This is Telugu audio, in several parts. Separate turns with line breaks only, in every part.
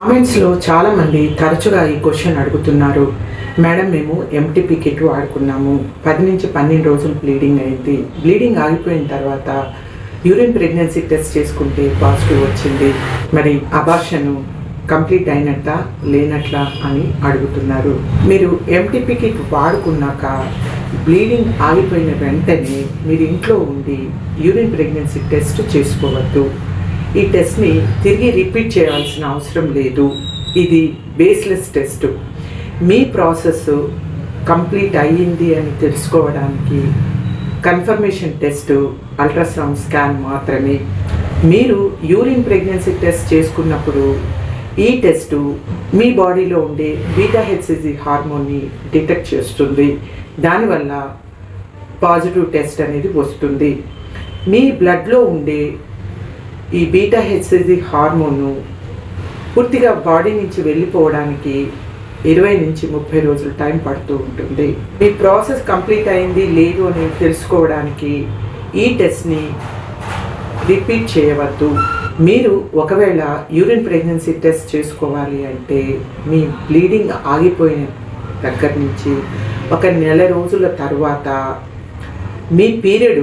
కామెంట్స్లో చాలామంది తరచుగా ఈ క్వశ్చన్ అడుగుతున్నారు. మేడం, మేము M.T.P కిట్ వాడుకున్నాము, 10 నుంచి 12 రోజులు బ్లీడింగ్ అయింది. బ్లీడింగ్ ఆగిపోయిన తర్వాత యూరిన్ ప్రెగ్నెన్సీ టెస్ట్ చేసుకుంటే పాజిటివ్ వచ్చింది. మరి అబార్షన్ కంప్లీట్ అయినట్లా లేనట్లా అని అడుగుతున్నారు. మీరు M.T.P కిట్ వాడుకున్నాక బ్లీడింగ్ ఆగిపోయిన వెంటనే మీరు ఇంట్లో ఉండి యూరిన్ ప్రెగ్నెన్సీ టెస్ట్ చేసుకోవద్దు. ఈ టెస్ట్ని తిరిగి రిపీట్ చేయాల్సిన అవసరం లేదు. ఇది బేస్లెస్ టెస్ట్. మీ ప్రాసెస్ కంప్లీట్ అయ్యింది అని తెలుసుకోవడానికి కన్ఫర్మేషన్ టెస్ట్, అల్ట్రాసౌండ్ స్కాన్ మాత్రమే. మీరు యూరిన్ ప్రెగ్నెన్సీ టెస్ట్ చేసుకున్నప్పుడు ఈ టెస్ట్ మీ బాడీలో ఉండే బీటా-హెచ్సిజి హార్మోన్ని డిటెక్ట్ చేస్తుంది. దానివల్ల పాజిటివ్ టెస్ట్ అనేది వస్తుంది. మీ బ్లడ్లో ఉండే ఈ బీటా-హెచ్సిజి హార్మోను పూర్తిగా బాడీ నుంచి వెళ్ళిపోవడానికి 20 నుంచి 30 రోజులు టైం పడుతూ ఉంటుంది. మీ ప్రాసెస్ కంప్లీట్ అయింది లేదు అని తెలుసుకోవడానికి ఈ టెస్ట్ని రిపీట్ చేయవద్దు. మీరు ఒకవేళ యూరిన్ ప్రెగ్నెన్సీ టెస్ట్ చేసుకోవాలి అంటే మీ బ్లీడింగ్ ఆగిపోయిన దగ్గర నుంచి 1 నెల రోజుల తర్వాత మీ పీరియడ్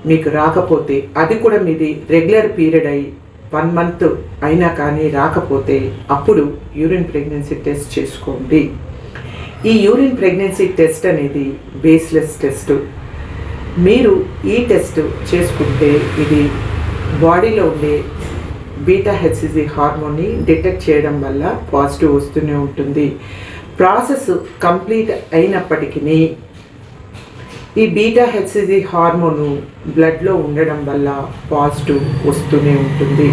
మీకు రాకపోతే, అది కూడా మీది రెగ్యులర్ పీరియడ్ అయి 1 మంత్ అయినా కానీ రాకపోతే అప్పుడు యూరిన్ ప్రెగ్నెన్సీ టెస్ట్ చేసుకోండి. ఈ యూరిన్ ప్రెగ్నెన్సీ టెస్ట్ అనేది బేస్లెస్ టెస్ట్. మీరు ఈ టెస్ట్ చేసుకుంటే ఇది బాడీలో ఉండే బీటా-హెచ్సిజి హార్మోన్ని డిటెక్ట్ చేయడం వల్ల పాజిటివ్ వస్తూనే ఉంటుంది. ప్రాసెస్ కంప్లీట్ అయినప్పటికీ ఈ బీటా-హెచ్సిజి హార్మోను బ్లడ్లో ఉండడం వల్ల పాజిటివ్ వస్తూనే ఉంటుంది.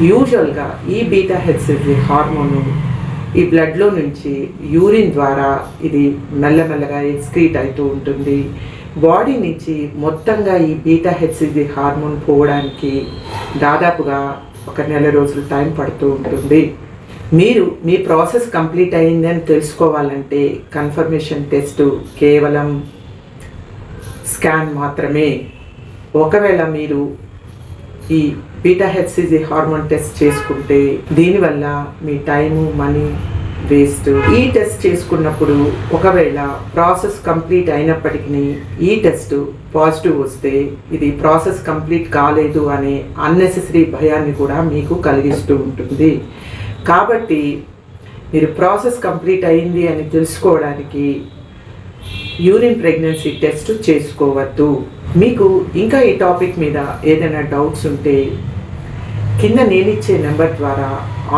యూజువల్గా ఈ బీటా-హెచ్సిజి హార్మోను ఈ బ్లడ్లో నుంచి యూరిన్ ద్వారా ఇది మెల్లమెల్లగా ఎక్స్క్రీట్ అవుతూ ఉంటుంది. బాడీ నుంచి మొత్తంగా ఈ బీటా-హెచ్సిజి హార్మోన్ పోవడానికి దాదాపుగా 1 నెల రోజులు టైం పడుతూ ఉంటుంది. మీరు మీ ప్రాసెస్ కంప్లీట్ అయిందని తెలుసుకోవాలంటే కన్ఫర్మేషన్ టెస్ట్ కేవలం స్కాన్ మాత్రమే. ఒకవేళ మీరు ఈ బీటా-హెచ్సిజి హార్మోన్ టెస్ట్ చేసుకుంటే దీనివల్ల మీ టైము, మనీ వేస్ట్. ఈ టెస్ట్ చేసుకున్నప్పుడు ఒకవేళ ప్రాసెస్ కంప్లీట్ అయినప్పటికీ ఈ టెస్ట్ పాజిటివ్ వస్తే ఇది ప్రాసెస్ కంప్లీట్ కాలేదు అనే అన్నెసెసరీ భయాన్ని కూడా మీకు కలిగిస్తూ ఉంటుంది. కాబట్టి మీరు ప్రాసెస్ కంప్లీట్ అయింది అని తెలుసుకోవడానికి యూరిన్ ప్రెగ్నెన్సీ టెస్ట్ చేసుకోవద్దు. మీకు ఇంకా ఈ టాపిక్ మీద ఏదైనా డౌట్స్ ఉంటే కింద నేనిచ్చే నెంబర్ ద్వారా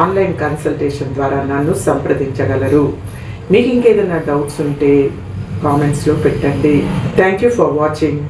ఆన్లైన్ కన్సల్టేషన్ ద్వారా నన్ను సంప్రదించగలరు. మీకు ఇంకేదైనా డౌట్స్ ఉంటే కామెంట్స్లో పెట్టండి. Thank you for watching.